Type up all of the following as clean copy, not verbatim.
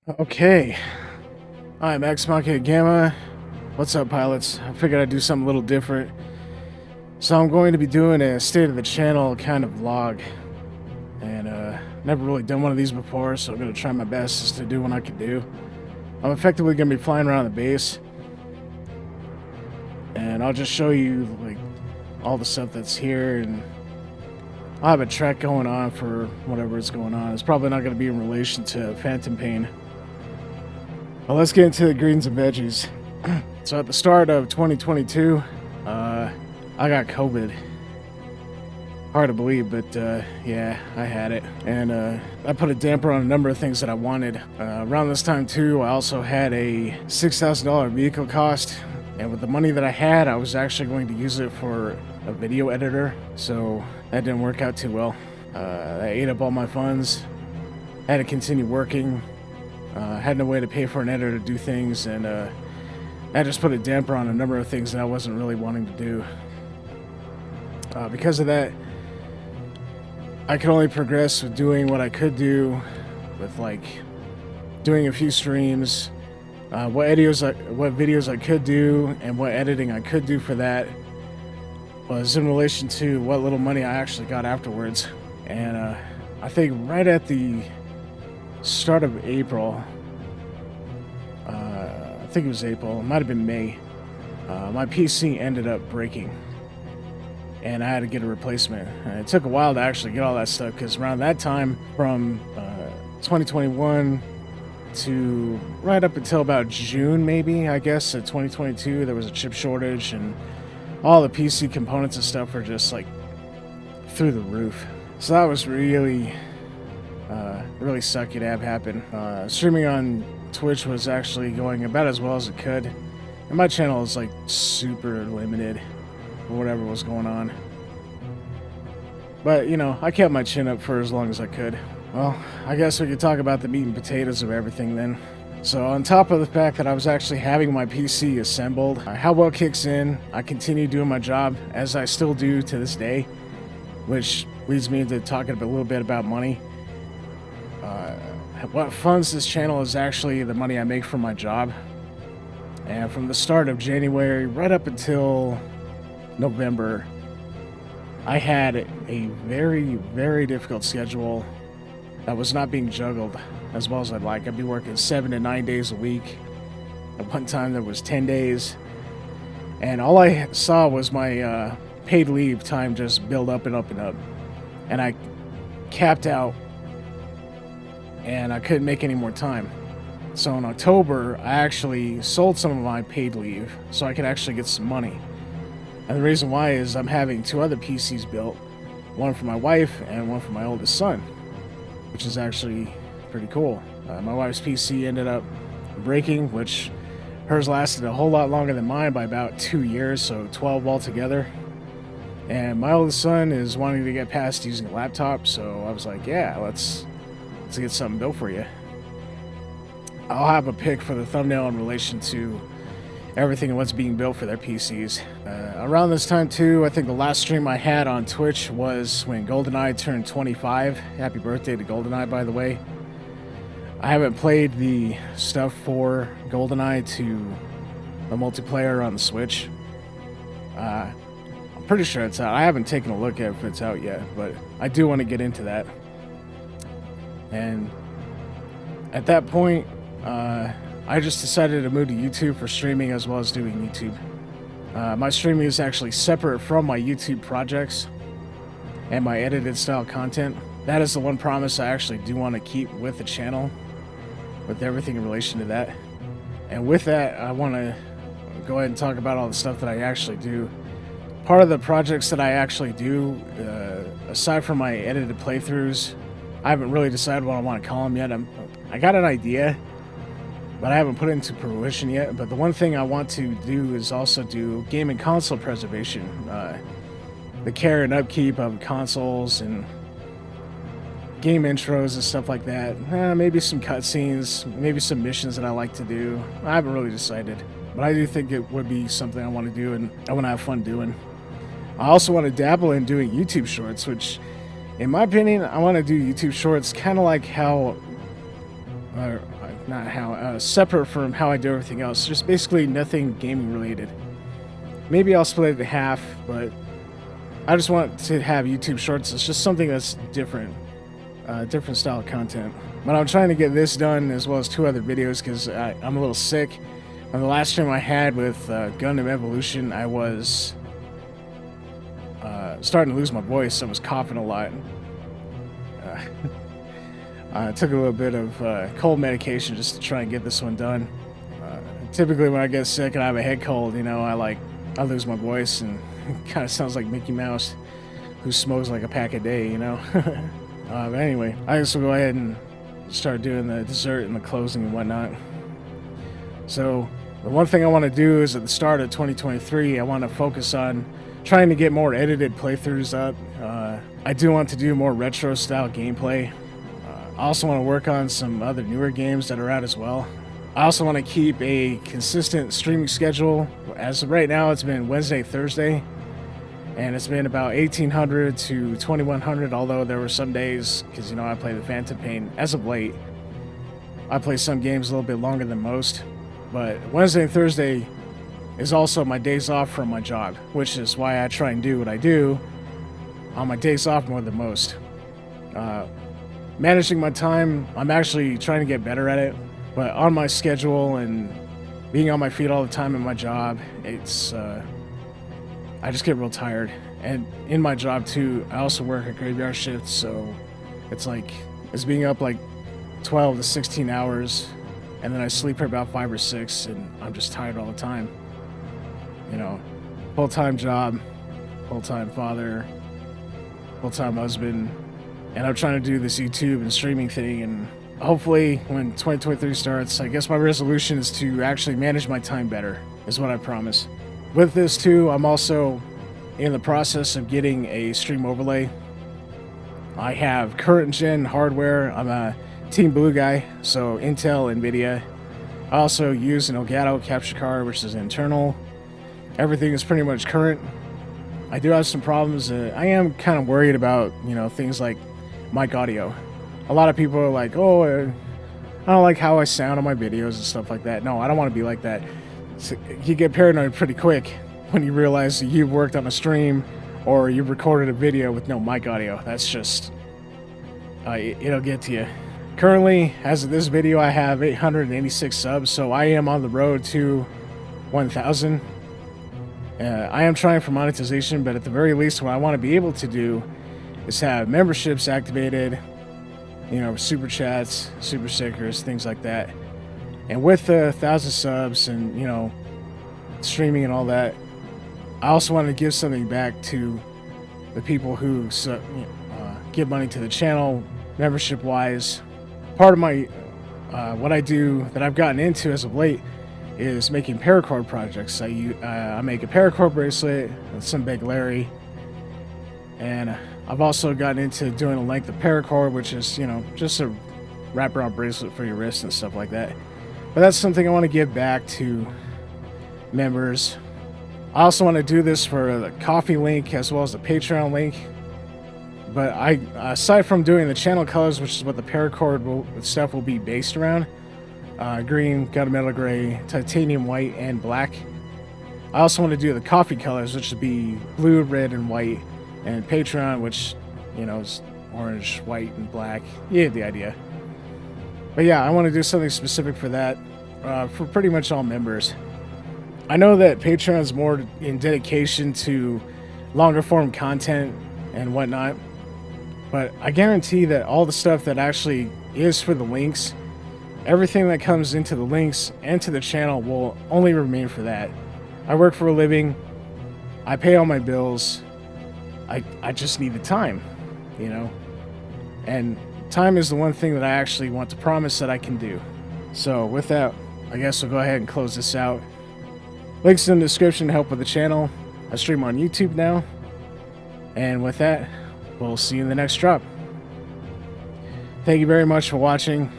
Okay, I'm Exmachinagamma. What's up, pilots? I figured I'd do something a little different. So I'm going to be doing a state of the channel kind of vlog. And never really done one of these before, so I'm going to try my best just to do what I can do. I'm effectively going to be flying around the base. And I'll just show you like all the stuff that's here, and I'll have a track going on for whatever is going on. It's probably not going to be in relation to Phantom Pain. Well, let's get into the greens and veggies. So at the start of 2022, I got COVID. Hard to believe, but yeah, I had it. And I put a damper on a number of things that I wanted. Around this time too, I also had a $6,000 vehicle cost. And with the money that I had, I was actually going to use it for a video editor. So that didn't work out too well. That ate up all my funds. I had to continue working. Had no way to pay for an editor to do things, and I just put a damper on a number of things that I wasn't really wanting to do. Because of that, I could only progress with doing what I could do, with like doing a few streams, what videos I could do, and what editing I could do for that was in relation to what little money I actually got afterwards. And I think right at the start of April, I think it was April, it might have been May, my PC ended up breaking and I had to get a replacement. And it took a while to actually get all that stuff, because around that time, from 2021 to right up until about June maybe, I guess, of 2022, there was a chip shortage, and all the PC components and stuff were just like through the roof. So that was really sucky to have happen. Streaming on Twitch was actually going about as well as it could, and my channel is like super limited for whatever was going on. But you know, I kept my chin up for as long as I could. Well, I guess we could talk about the meat and potatoes of everything then. So on top of the fact that I was actually having my PC assembled, how well kicks in, I continue doing my job as I still do to this day, which leads me into talking a little bit about money. What funds this channel is actually the money I make from my job. And from the start of January right up until November, I had a very, very difficult schedule that was not being juggled as well as I'd like. I'd be working 7 to 9 days a week. At one time there was 10 days. And all I saw was my paid leave time just build up and up and up. And I capped out, and I couldn't make any more time. So in October, I actually sold some of my paid leave so I could actually get some money. And the reason why is I'm having 2 other PCs built, one for my wife and one for my oldest son, which is actually pretty cool. My wife's PC ended up breaking, which hers lasted a whole lot longer than mine by about 2 years, so 12 altogether. And my oldest son is wanting to get past using a laptop, so I was like, yeah, let's get something built for you. I'll have a pic for the thumbnail in relation to everything and what's being built for their PCs. Around this time too, I think the last stream I had on Twitch was when GoldenEye turned 25. Happy birthday to GoldenEye, by the way. I haven't played the stuff for GoldenEye to the multiplayer on the Switch. I'm pretty sure it's out. I haven't taken a look at if it's out yet, but I do want to get into that. And at that point, I just decided to move to YouTube for streaming as well as doing YouTube. My streaming is actually separate from my YouTube projects and my edited style content. That is the one promise I actually do want to keep with the channel, with everything in relation to that. And with that, I want to go ahead and talk about all the stuff that I actually do. Part of the projects that I actually do, aside from my edited playthroughs, I haven't really decided what I want to call them yet. I got an idea, but I haven't put it into fruition yet. But the one thing I want to do is also do game and console preservation, the care and upkeep of consoles and game intros and stuff like that. Maybe some cutscenes, maybe some missions that I like to do. I haven't really decided, but I do think it would be something I want to do and I want to have fun doing. I also want to dabble in doing YouTube shorts, which, in my opinion, I want to do YouTube shorts kind of like how not how, separate from how I do everything else. Just basically nothing gaming related. Maybe I'll split it in half, but I just want to have YouTube Shorts. It's just something that's different, different style of content. But I'm trying to get this done as well as 2 other videos because I'm a little sick. On the last stream I had with Gundam Evolution, I was starting to lose my voice. I was coughing a lot. I took a little bit of cold medication just to try and get this one done. Typically when I get sick and I have a head cold, you know, I lose my voice and it kind of sounds like Mickey Mouse who smokes like a pack a day, you know. But anyway, I guess we'll go ahead and start doing the dessert and the closing and whatnot. So the one thing I want to do is at the start of 2023, I want to focus on trying to get more edited playthroughs up. I do want to do more retro style gameplay. I also want to work on some other newer games that are out as well. I also want to keep a consistent streaming schedule. As of right now, it's been Wednesday, Thursday, and it's been about 1800 to 2100, although there were some days, because, you know, I play the Phantom Pain as of late. I play some games a little bit longer than most, but Wednesday and Thursday is also my days off from my job, which is why I try and do what I do on my days off more than most. Managing my time, I'm actually trying to get better at it, but on my schedule and being on my feet all the time in my job, it's I just get real tired. And in my job too, I also work a graveyard shift, so it's being up like 12 to 16 hours, and then I sleep for about 5 or 6, and I'm just tired all the time. You know, full-time job, full-time father, full-time husband, and I'm trying to do this YouTube and streaming thing, and hopefully when 2023 starts, I guess my resolution is to actually manage my time better, is what I promise. With this too, I'm also in the process of getting a stream overlay. I have current gen hardware. I'm a Team Blue guy, so Intel, Nvidia. I also use an Elgato capture card, which is internal. Everything is pretty much current. I do have some problems. I am kind of worried about, you know, things like mic audio. A lot of people are like, oh, I don't like how I sound on my videos and stuff like that. No, I don't want to be like that. So you get paranoid pretty quick when you realize you've worked on a stream or you've recorded a video with no mic audio. That's just, it'll get to you. Currently, as of this video, I have 886 subs, so I am on the road to 1,000. I am trying for monetization, but at the very least, what I want to be able to do is have memberships activated, you know, super chats, super stickers, things like that. And with the 1,000 subs and, you know, streaming and all that, I also want to give something back to the people who give money to the channel, membership-wise. Part of my what I do that I've gotten into as of late is making paracord projects. I make a paracord bracelet with some big Larry, and I've also gotten into doing a length of paracord, which is, you know, just a wraparound bracelet for your wrist and stuff like that. But that's something I want to give back to members. I also want to do this for the coffee link as well as the Patreon link. But aside from doing the channel colors, which is what the paracord stuff will be based around, green, gunmetal gray, titanium white, and black, I also want to do the coffee colors, which would be blue, red, and white, and Patreon, which, you know, is orange, white, and black. You get the idea. But yeah, I want to do something specific for that, for pretty much all members. I know that Patreon's more in dedication to longer form content and whatnot, but I guarantee that all the stuff that actually is for the links, everything that comes into the links and to the channel will only remain for that. I work for a living, I pay all my bills, I just need the time, you know? And time is the one thing that I actually want to promise that I can do. So with that, I guess we'll go ahead and close this out. Links in the description to help with the channel. I stream on YouTube now. And with that, we'll see you in the next drop. Thank you very much for watching.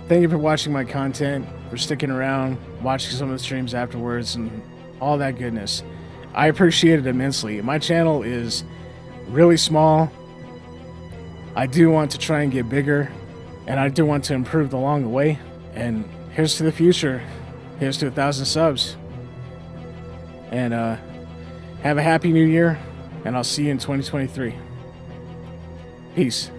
Thank you for watching my content, for sticking around, watching some of the streams afterwards, and all that goodness. I appreciate it immensely. My channel is really small. I do want to try and get bigger, and I do want to improve along the way. And here's to the future. Here's to 1,000 subs. And have a happy new year, and I'll see you in 2023. Peace.